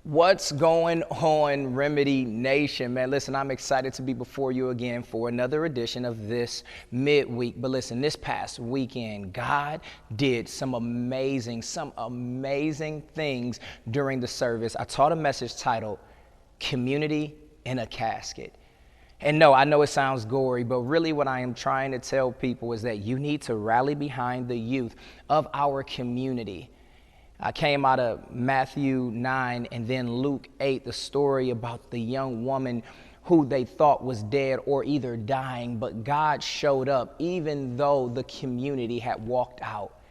What's going on, Remedy Nation? Man, listen, I'm excited to be before you again for another edition of this midweek. But listen, this past weekend, God did some amazing things during the service. I taught a message titled Community in a Casket. And no, I know it sounds gory, but really what I am trying to tell people is that you need to rally behind the youth of our community. I came out of Matthew 9 and then Luke 8, the story about the young woman who they thought was dead or either dying, but God showed up even though the community had walked out.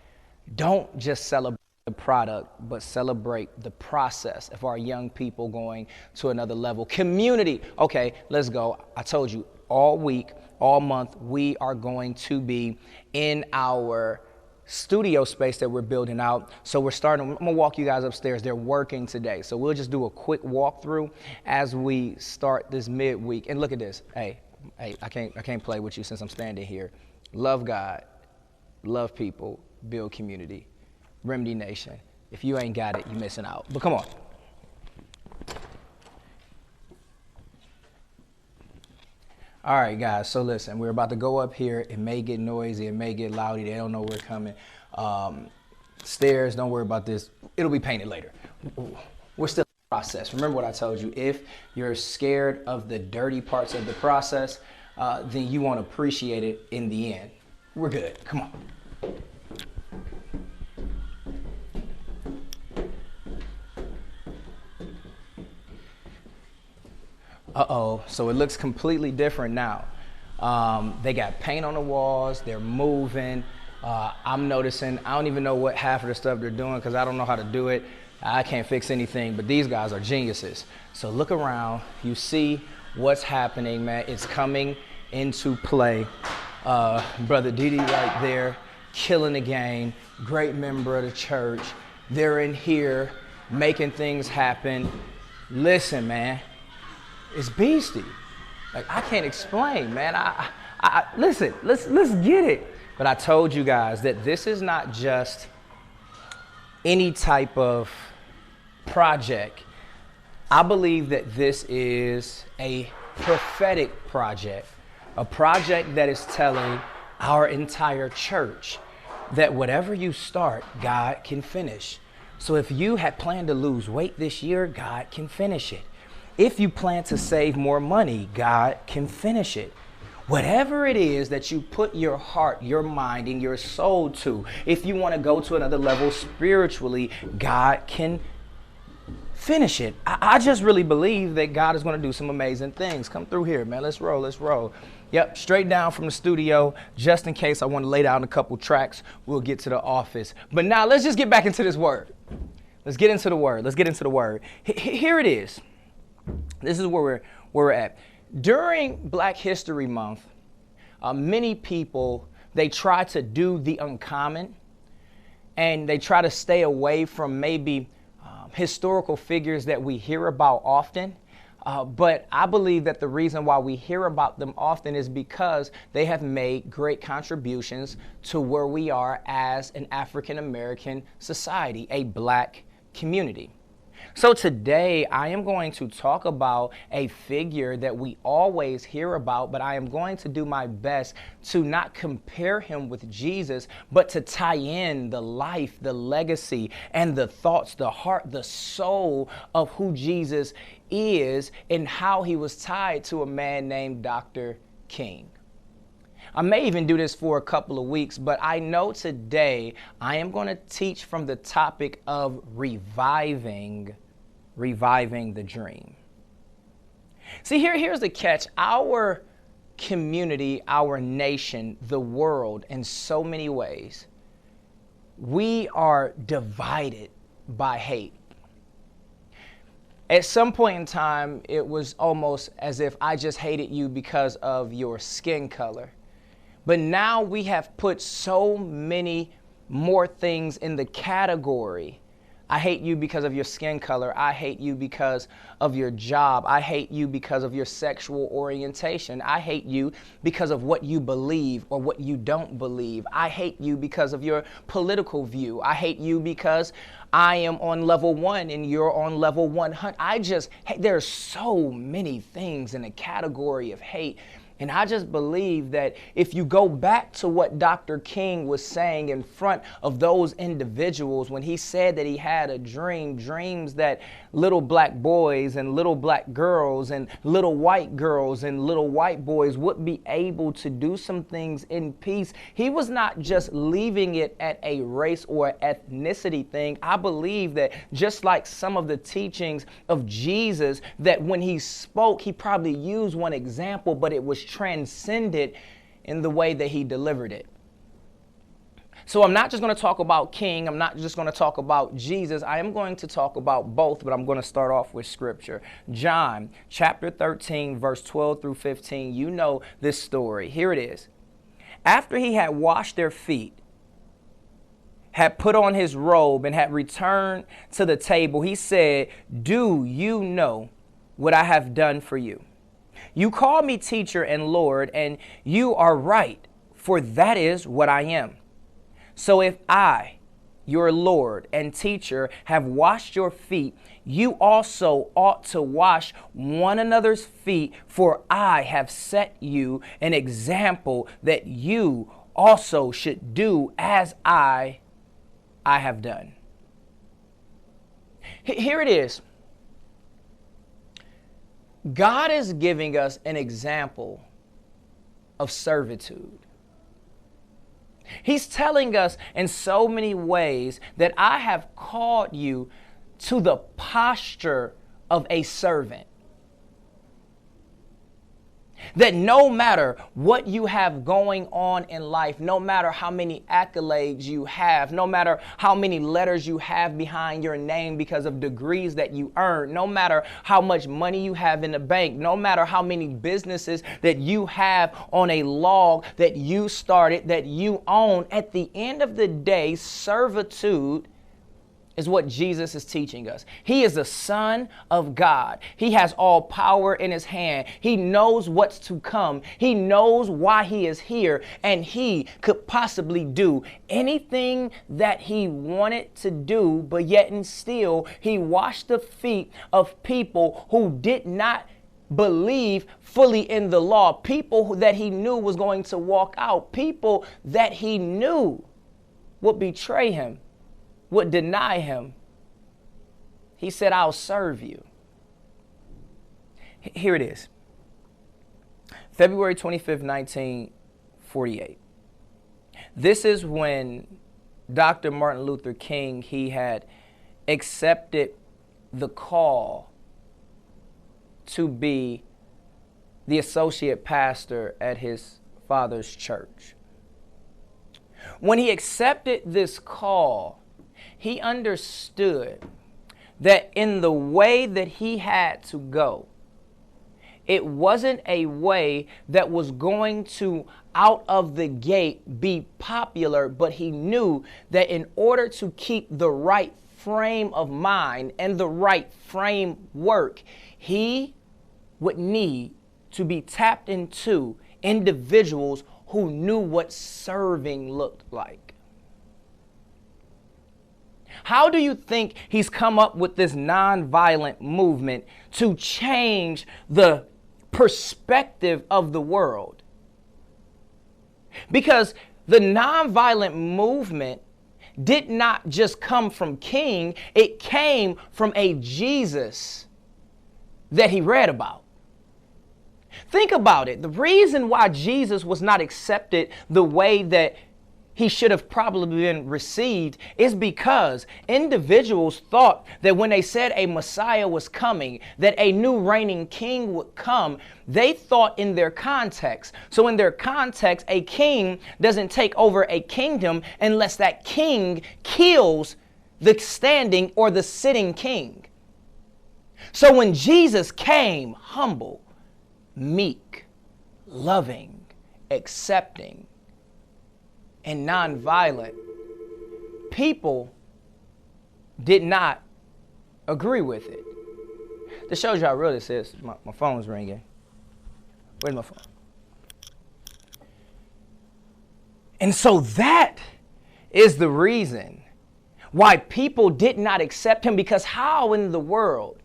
Don't just celebrate the product, but celebrate the process of our young people going to another level. Community. Okay, let's go. I told you all week, all month, we are going to be in our studio space that we're building out. So we're starting, I'm gonna walk you guys upstairs. They're working today. So we'll just do a quick walkthrough as we start this midweek. And look at this. Hey, I can't play with you since I'm standing here. Love God, love people, build community. Remedy Nation. If you ain't got it, you're missing out. But come on. All right, guys, so listen, we're about to go up here. It may get noisy, it may get loudy. They don't know we're coming. Stairs, don't worry about this. It'll be painted later. We're still in the process. Remember what I told you. If you're scared of the dirty parts of the process, then you won't appreciate it in the end. We're good. Come on. Uh-oh, so it looks completely different now. They got paint on the walls, they're moving. I'm noticing, I don't even know what half of the stuff they're doing because I don't know how to do it. I can't fix anything, but these guys are geniuses. So look around, you see what's happening, man. It's coming into play. Brother Didi right there, killing the game, great member of the church. They're in here making things happen. Listen, man. It's beastie. Like, I can't explain, man. Listen, let's get it. But I told you guys that this is not just any type of project. I believe that this is a prophetic project, a project that is telling our entire church that whatever you start, God can finish. So if you had planned to lose weight this year, God can finish it. If you plan to save more money, God can finish it. Whatever it is that you put your heart, your mind, and your soul to, if you want to go to another level spiritually, God can finish it. I just really believe that God is going to do some amazing things. Come through here, man. Let's roll. Let's roll. Yep, straight down from the studio. Just in case I want to lay down a couple tracks, we'll get to the office. But now let's just get back into this word. Let's get into the word. Let's get into the word. Here it is. This is where we're at. During Black History Month, many people, they try to do the uncommon and they try to stay away from maybe historical figures that we hear about often. But I believe that the reason why we hear about them often is because they have made great contributions to where we are as an African American society, a Black community. So today I am going to talk about a figure that we always hear about, but I am going to do my best to not compare him with Jesus, but to tie in the life, the legacy, and the thoughts, the heart, the soul of who Jesus is and how he was tied to a man named Dr. King. I may even do this for a couple of weeks, but I know today I am going to teach from the topic of reviving the dream. See, here's the catch. Our community, our nation, the world, in so many ways, we are divided by hate. At some point in time, it was almost as if I just hated you because of your skin color. But now we have put so many more things in the category I hate you because of your skin color. I hate you because of your job. I hate you because of your sexual orientation. I hate you because of what you believe or what you don't believe. I hate you because of your political view. I hate you because I am on level 1 and you're on level 100. There's so many things in the category of hate. And I just believe that if you go back to what Dr. King was saying in front of those individuals when he said that he had a dreams that little black boys and little black girls and little white girls and little white boys would be able to do some things in peace, he was not just leaving it at a race or ethnicity thing. I believe that just like some of the teachings of Jesus, that when he spoke, he probably used one example, but it was transcended in the way that he delivered it. So I'm not just going to talk about King. I'm not just going to talk about Jesus. I am going to talk about both, but I'm going to start off with scripture. John chapter 13, verse 12 through 15. You know this story. Here it is. After he had washed their feet, had put on his robe, and had returned to the table, he said, "Do you know what I have done for you? You call me teacher and Lord, and you are right, for that is what I am. So if I, your Lord and teacher, have washed your feet, you also ought to wash one another's feet, for I have set you an example that you also should do as I have done." Here it is. God is giving us an example of servitude. He's telling us in so many ways that I have called you to the posture of a servant. That no matter what you have going on in life, no matter how many accolades you have, no matter how many letters you have behind your name because of degrees that you earned, no matter how much money you have in the bank, no matter how many businesses that you have on a log that you started, that you own, at the end of the day, servitude is what Jesus is teaching us. He is the Son of God. He has all power in his hand. He knows what's to come. He knows why he is here, and he could possibly do anything that he wanted to do, but yet and still he washed the feet of people who did not believe fully in the law, people that he knew was going to walk out, people that he knew would betray him, would deny him. He said, "I'll serve you." Here it is. February 25th, 1948. This is when Dr. Martin Luther King, he had accepted the call to be the associate pastor at his father's church. When he accepted this call, he understood that in the way that he had to go, it wasn't a way that was going to out of the gate be popular, but he knew that in order to keep the right frame of mind and the right framework, he would need to be tapped into individuals who knew what serving looked like. How do you think he's come up with this nonviolent movement to change the perspective of the world? Because the nonviolent movement did not just come from King, it came from a Jesus that he read about. Think about it. The reason why Jesus was not accepted the way that he should have probably been received is because individuals thought that when they said a Messiah was coming, that a new reigning king would come, they thought in their context. So in their context, a king doesn't take over a kingdom unless that king kills the standing or the sitting king. So when Jesus came, humble, meek, loving, accepting, and nonviolent, people did not agree with it. This shows you how real this is. My phone's ringing. Where's my phone? And so that is the reason why people did not accept him, because how in the world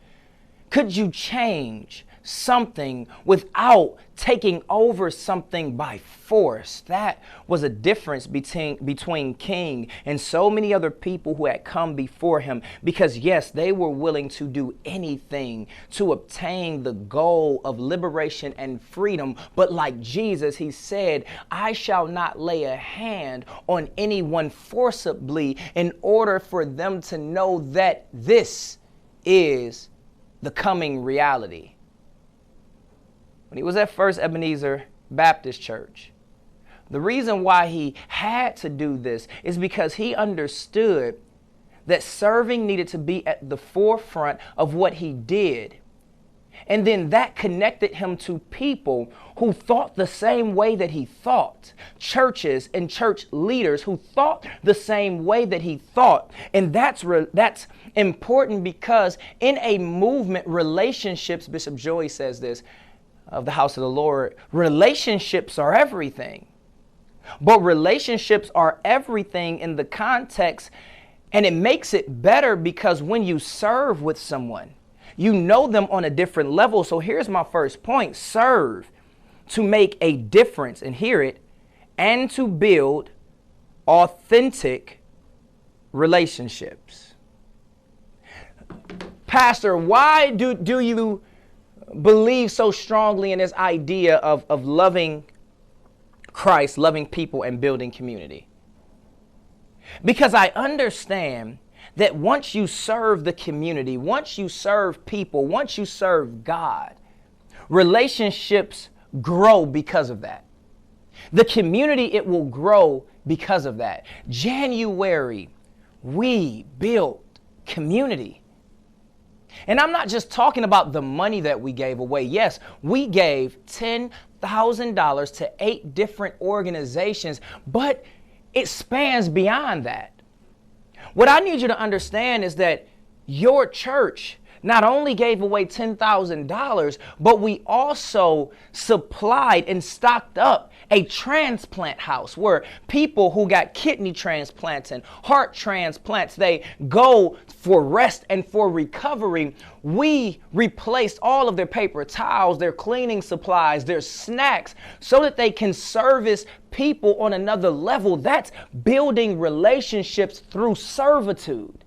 could you change something without taking over something by force? That was a difference between King and so many other people who had come before him, because yes, they were willing to do anything to obtain the goal of liberation and freedom. But like Jesus, he said, I shall not lay a hand on anyone forcibly in order for them to know that this is the coming reality. When he was at First Ebenezer Baptist Church, the reason why he had to do this is because he understood that serving needed to be at the forefront of what he did. And then that connected him to people who thought the same way that he thought. Churches and church leaders who thought the same way that he thought. And that's important, because in a movement, relationships, Bishop Joey says this, of the house of the Lord, relationships are everything. But relationships are everything in the context, and it makes it better because when you serve with someone, you know them on a different level. So here's my first point: serve to make a difference, and hear it, and to build authentic relationships. Pastor, why do you believe so strongly in this idea of loving Christ, loving people, and building community? Because I understand that once you serve the community, once you serve people, once you serve God, relationships grow because of that. The community, it will grow because of that. January, we built community. And I'm not just talking about the money that we gave away. Yes, we gave $10,000 to 8 different organizations, but it spans beyond that. What I need you to understand is that your church not only gave away $10,000, but we also supplied and stocked up a transplant house where people who got kidney transplants and heart transplants, they go for rest and for recovery. We replaced all of their paper towels, their cleaning supplies, their snacks, so that they can service people on another level. That's building relationships through servitude.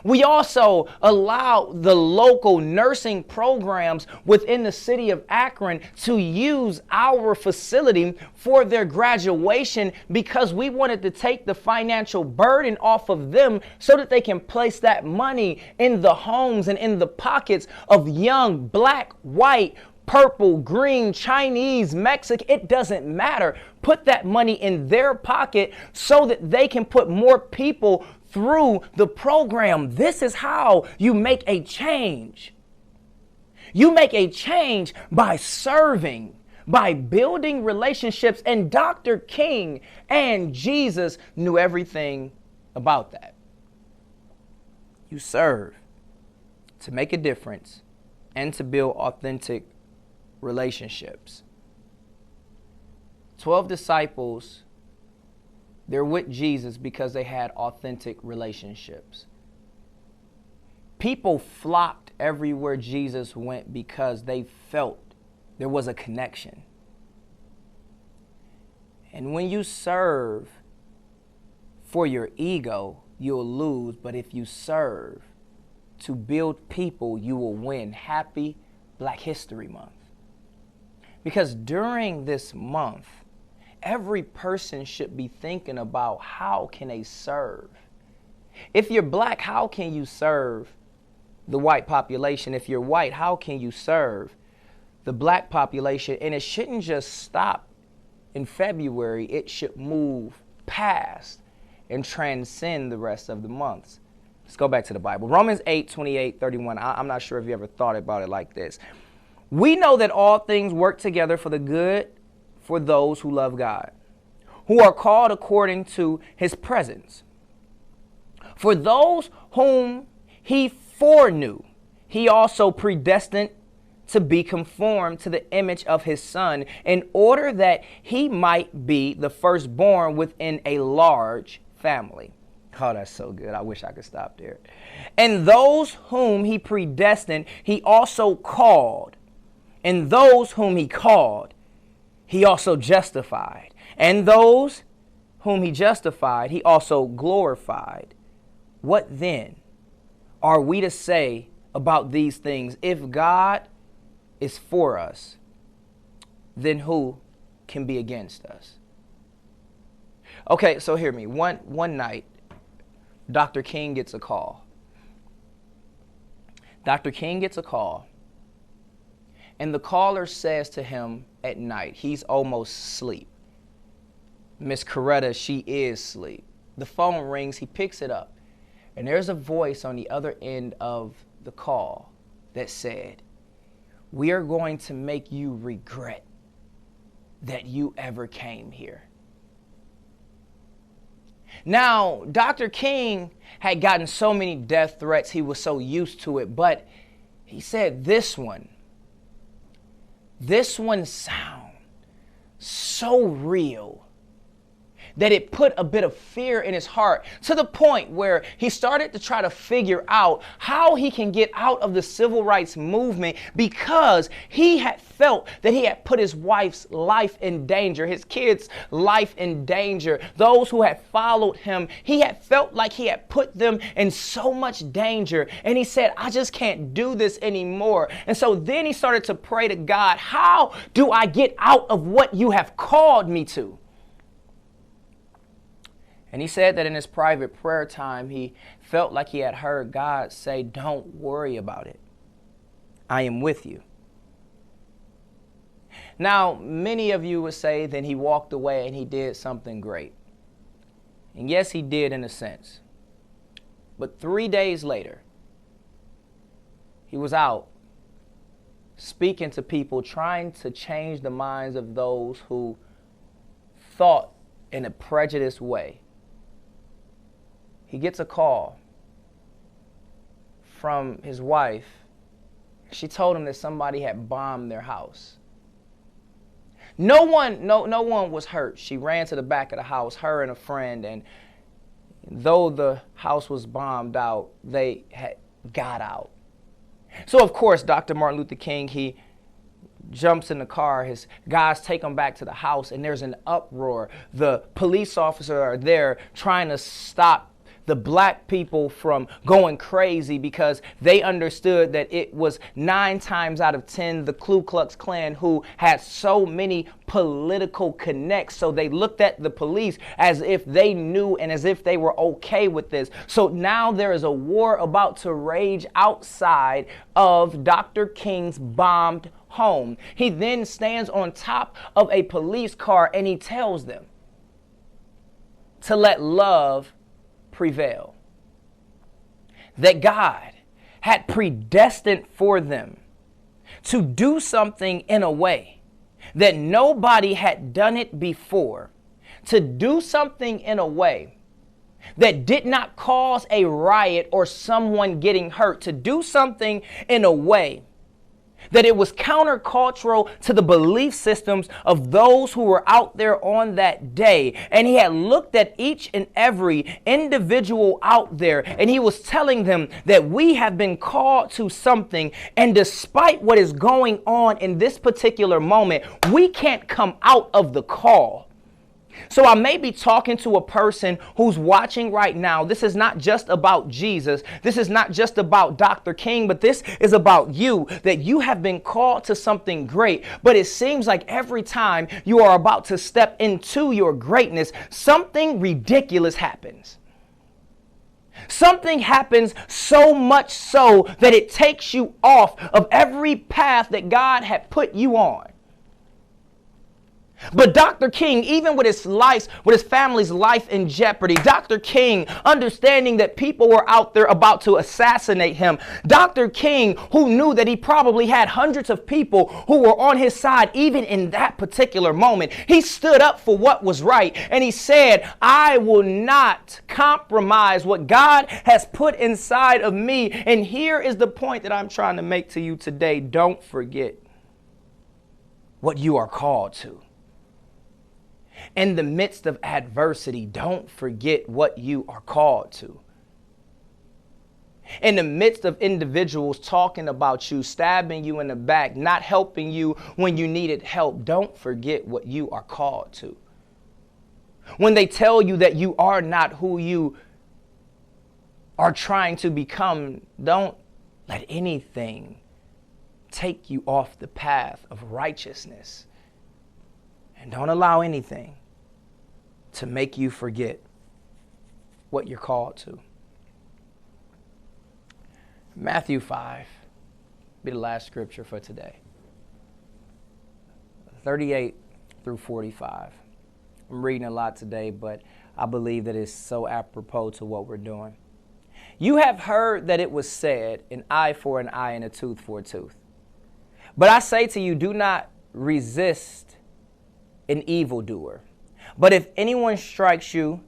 We also allow the local nursing programs within the city of Akron to use our facility for their graduation, because we wanted to take the financial burden off of them so that they can place that money in the homes and in the pockets of young black, white, purple, green, Chinese, Mexican, it doesn't matter. Put that money in their pocket so that they can put more people through the program. This is how you make a change. You make a change by serving, by building relationships. And Dr. King and Jesus knew everything about that. You serve to make a difference and to build authentic relationships. 12 disciples, they're with Jesus because they had authentic relationships. People flocked everywhere Jesus went because they felt there was a connection. And when you serve for your ego, you'll lose. But if you serve to build people, you will win. Happy Black History Month. Because during this month, every person should be thinking about how can they serve. If you're black, how can you serve the white population? If you're white, how can you serve the black population? And it shouldn't just stop in February. It should move past and transcend the rest of the months. Let's go back to the Bible. Romans 8:28-31. I'm not sure if you ever thought about it like this. We know that all things work together for the good for those who love God, who are called according to his presence. For those whom he foreknew, he also predestined to be conformed to the image of his Son, in order that he might be the firstborn within a large family. Oh, that's so good. I wish I could stop there. And those whom he predestined, he also called. And those whom he called, he also justified. And those whom he justified, he also glorified. What then are we to say about these things? If God is for us, then who can be against us? Okay, so hear me. One night, Dr. King gets a call. Dr. King gets a call. And the caller says to him at night, he's almost asleep. Miss Coretta, she is asleep. The phone rings, he picks it up. And there's a voice on the other end of the call that said, "We are going to make you regret that you ever came here." Now, Dr. King had gotten so many death threats, he was so used to it, but he said this one sounds so real that it put a bit of fear in his heart, to the point where he started to try to figure out how he can get out of the civil rights movement, because he had felt that he had put his wife's life in danger, his kids' life in danger, those who had followed him. He had felt like he had put them in so much danger. And he said, I just can't do this anymore. And so then he started to pray to God, how do I get out of what you have called me to? And he said that in his private prayer time, he felt like he had heard God say, don't worry about it. I am with you. Now, many of you would say that he walked away and he did something great. And yes, he did in a sense. But 3 days later, he was out speaking to people, trying to change the minds of those who thought in a prejudiced way. He gets a call from his wife. She told him that somebody had bombed their house. No one was hurt. She ran to the back of the house, her and a friend, and though the house was bombed out, they had got out. So of course, Dr. Martin Luther King, he jumps in the car. His guys take him back to the house, and there's an uproar. The police officers are there trying to stop the black people from going crazy, because they understood that it was 9 times out of 10 the Ku Klux Klan who had so many political connects. So they looked at the police as if they knew and as if they were okay with this. So now there is a war about to rage outside of Dr. King's bombed home. He then stands on top of a police car and he tells them to let love prevail. That God had predestined for them to do something in a way that nobody had done it before, to do something in a way that did not cause a riot or someone getting hurt, to do something in a way that it was countercultural to the belief systems of those who were out there on that day. And he had looked at each and every individual out there, and he was telling them that we have been called to something, and despite what is going on in this particular moment, we can't come out of the call. So I may be talking to a person who's watching right now. This is not just about Jesus. This is not just about Dr. King, but this is about you, that you have been called to something great. But it seems like every time you are about to step into your greatness, something ridiculous happens. Something happens so much so that it takes you off of every path that God had put you on. But Dr. King, even with his family's life in jeopardy, Dr. King, understanding that people were out there about to assassinate him, Dr. King, who knew that he probably had hundreds of people who were on his side, even in that particular moment, he stood up for what was right. And he said, I will not compromise what God has put inside of me. And here is the point that I'm trying to make to you today. Don't forget what you are called to. In the midst of adversity, don't forget what you are called to. In the midst of individuals talking about you, stabbing you in the back, not helping you when you needed help, don't forget what you are called to. When they tell you that you are not who you are trying to become, don't let anything take you off the path of righteousness. And don't allow anything to make you forget what you're called to. Matthew 5 be the last scripture for today. 38 through 45. I'm reading a lot today, but I believe that it's so apropos to what we're doing. You have heard that it was said, an eye for an eye and a tooth for a tooth. But I say to you, do not resist an evildoer. But if anyone strikes you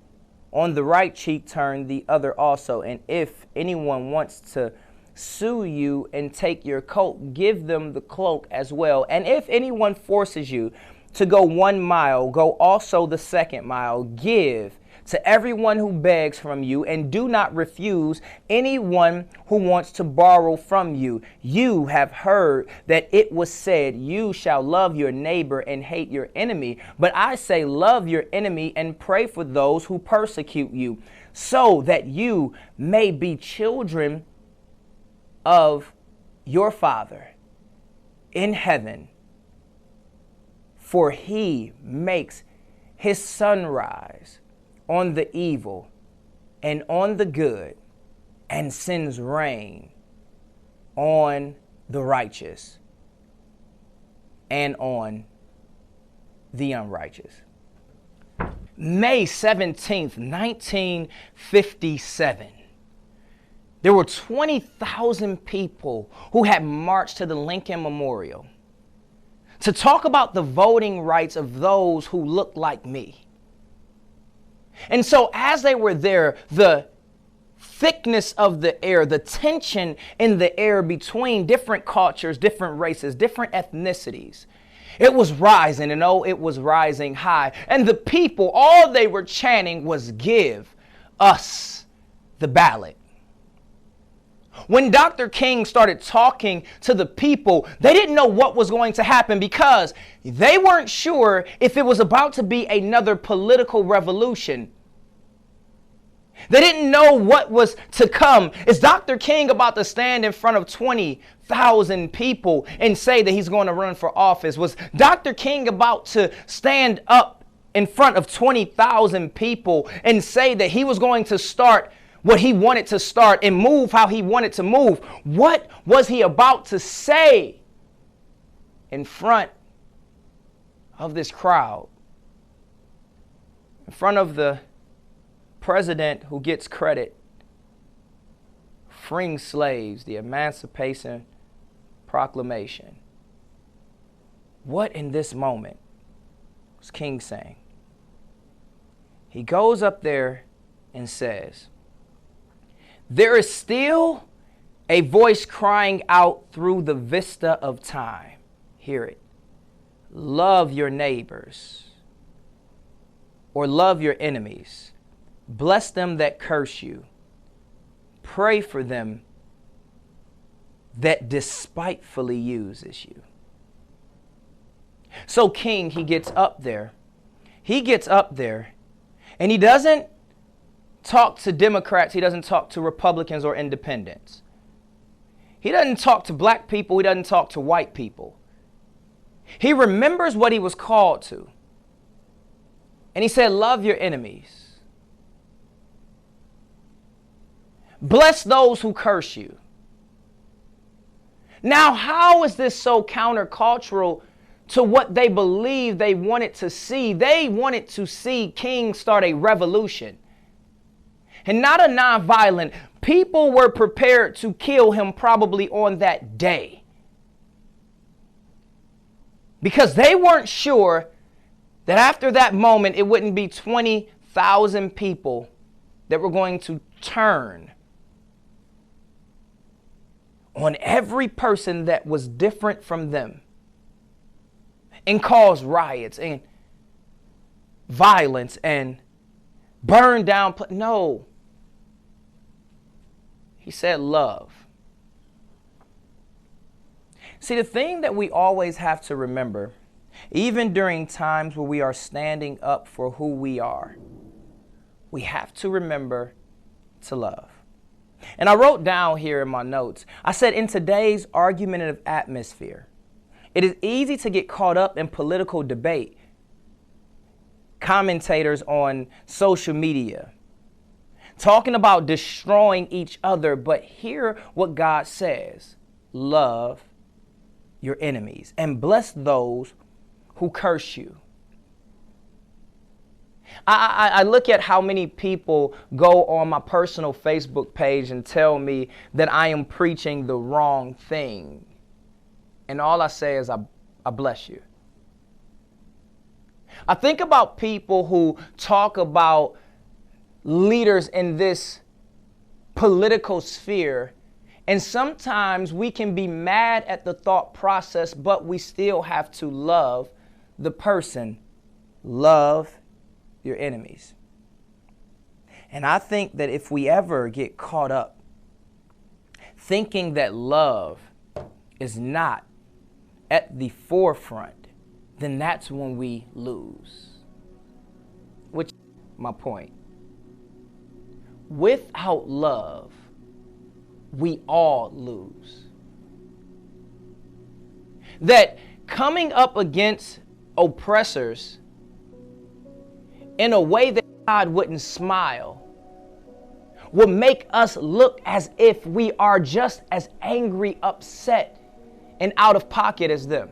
on the right cheek, turn the other also. And if anyone wants to sue you and take your coat, give them the cloak as well. And if anyone forces you to go 1 mile, go also the 2nd mile. Give to everyone who begs from you, and do not refuse anyone who wants to borrow from you. You have heard that it was said, you shall love your neighbor and hate your enemy. But I say, love your enemy and pray for those who persecute you, so that you may be children of your Father in heaven. For he makes his sun rise on the evil and on the good, and sends rain on the righteous and on the unrighteous. May 17th, 1957. There were 20,000 people who had marched to the Lincoln Memorial to talk about the voting rights of those who looked like me. And so as they were there, the thickness of the air, the tension in the air between different cultures, different races, different ethnicities, it was rising, and oh, it was rising high. And the people, all they were chanting was, give us the ballot. When Dr. King started talking to the people, they didn't know what was going to happen, because they weren't sure if it was about to be another political revolution. They didn't know what was to come. Is Dr. King about to stand in front of 20,000 people and say that he's going to run for office? Was Dr. King about to stand up in front of 20,000 people and say that he was going to start what he wanted to start and move how he wanted to move? What was he about to say in front of this crowd? In front of the president who gets credit freeing slaves, the Emancipation Proclamation. What in this moment was King saying? He goes up there and says, there is still a voice crying out through the vista of time. Hear it. Love your neighbors, or love your enemies. Bless them that curse you. Pray for them that despitefully uses you. So King, he gets up there. He gets up there, and he doesn't talk to Democrats. He doesn't talk to Republicans or independents. He doesn't talk to black people. He doesn't talk to white people. He remembers what he was called to. And he said, love your enemies. Bless those who curse you. Now, how is this so countercultural to what they believed they wanted to see. They wanted to see King start a revolution. And not a nonviolent. People were prepared to kill him probably on that day, because they weren't sure that after that moment, it wouldn't be 20,000 people that were going to turn on every person that was different from them and cause riots and violence and burn down. No. He said love. See, the thing that we always have to remember, even during times where we are standing up for who we are, we have to remember to love. And I wrote down here in my notes, I said, in today's argumentative atmosphere, it is easy to get caught up in political debate, commentators on social media, talking about destroying each other. But hear what God says: love your enemies and bless those who curse you. I look at how many people go on my personal Facebook page and tell me that I am preaching the wrong thing. And all I say is, I bless you. I think about people who talk about leaders in this political sphere, and sometimes we can be mad at the thought process, but we still have to love the person. Love your enemies. And I think that if we ever get caught up thinking that love is not at the forefront, then that's when we lose. Which is my point. Without love, we all lose. That coming up against oppressors in a way that God wouldn't smile will make us look as if we are just as angry, upset, and out of pocket as them.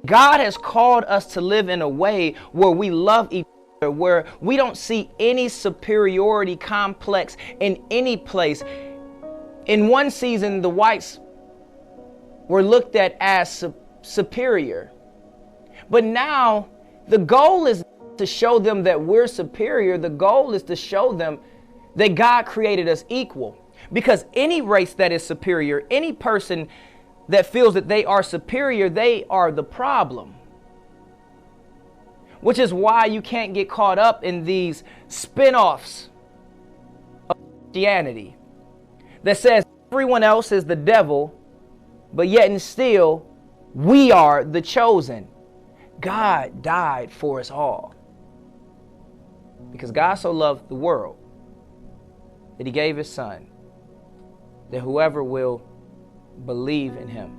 God has called us to live in a way where we love each other, where we don't see any superiority complex in any place. In one season, the whites were looked at as superior. But now the goal is to show them that we're superior. The goal is to show them that God created us equal. Because any race that is superior, any person that feels that they are superior, they are the problem. Which is why you can't get caught up in these spin-offs of Christianity that says everyone else is the devil, but yet and still we are the chosen. God died for us all. Because God so loved the world that he gave his son, that whoever will believe in him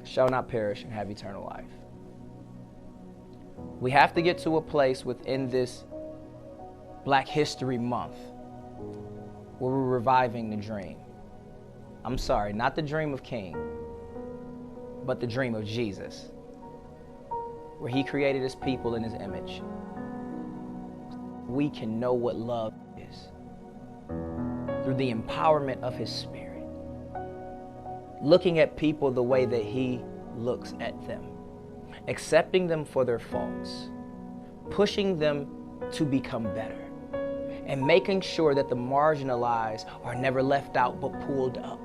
shall not perish and have eternal life. We have to get to a place within this Black History Month where we're reviving the dream. I'm sorry, not the dream of King, but the dream of Jesus, where he created his people in his image. We can know what love is through the empowerment of his Spirit, looking at people the way that he looks at them, accepting them for their faults, pushing them to become better, and making sure that the marginalized are never left out but pulled up,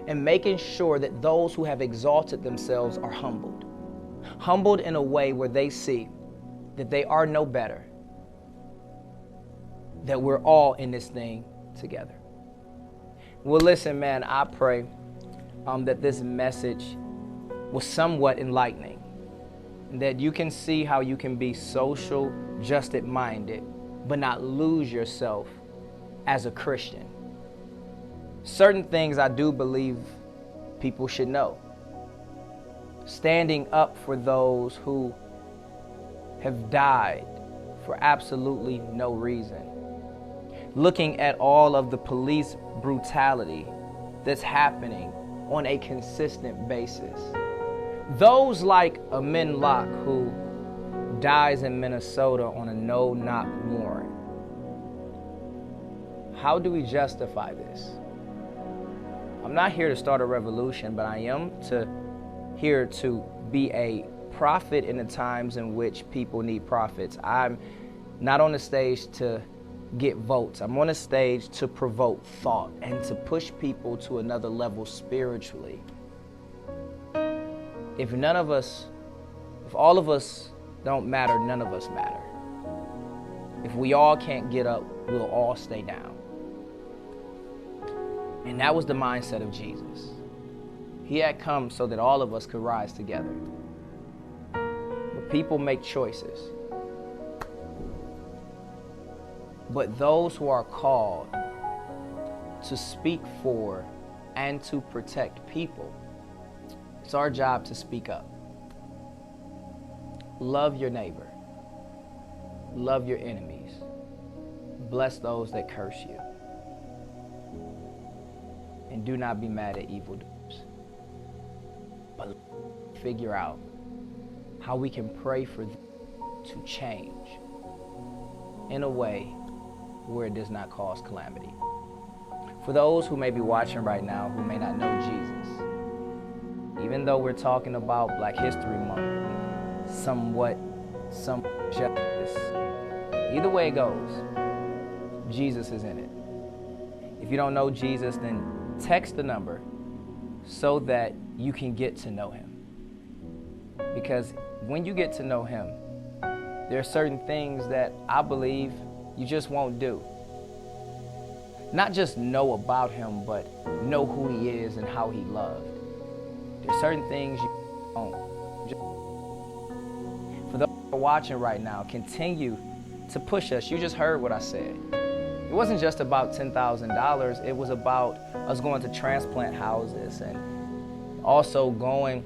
and making sure that those who have exalted themselves are humbled. Humbled in a way where they see that they are no better, that we're all in this thing together. Well, listen, man, I pray that this message was somewhat enlightening, and that you can see how you can be social justice minded, but not lose yourself as a Christian. Certain things I do believe people should know. Standing up for those who have died for absolutely no reason. Looking at all of the police brutality that's happening on a consistent basis. Those like a Min Locke who dies in Minnesota on a no-knock warrant. How do we justify this? I'm not here to start a revolution, but I am here to be a prophet in the times in which people need prophets. I'm not on the stage to get votes. I'm on the stage to provoke thought and to push people to another level spiritually. If all of us don't matter, none of us matter. If we all can't get up, we'll all stay down. And that was the mindset of Jesus. He had come so that all of us could rise together. But people make choices. But those who are called to speak for and to protect people, it's our job to speak up. Love your neighbor. Love your enemies. Bless those that curse you. And do not be mad at evildoers. But figure out how we can pray for them to change in a way where it does not cause calamity. For those who may be watching right now who may not know Jesus, even though we're talking about Black History Month, some justice, either way it goes, Jesus is in it. If you don't know Jesus, then text the number so that you can get to know him. Because when you get to know him, there are certain things that I believe you just won't do. Not just know about him, but know who he is and how he loved. There are certain things you won't. For those who are watching right now, continue to push us. You just heard what I said. It wasn't just about $10,000. It was about us going to transplant houses and also going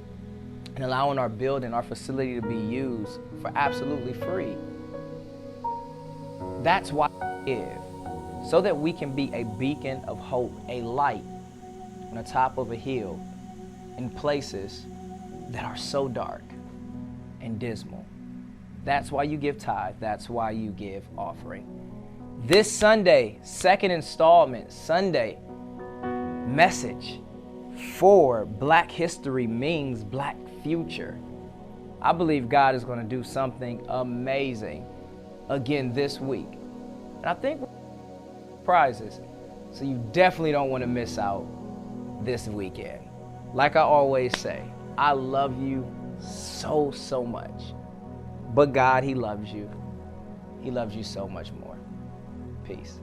and allowing our building, our facility to be used for absolutely free. That's why we give, so that we can be a beacon of hope, a light on the top of a hill in places that are so dark and dismal. That's why you give tithe. That's why you give offering. This Sunday, second installment, Sunday message for Black History means Black future. I believe God is going to do something amazing again this week. And I think prizes. So you definitely don't want to miss out this weekend. Like I always say, I love you so, so much. But God, he loves you. He loves you so much more. Peace.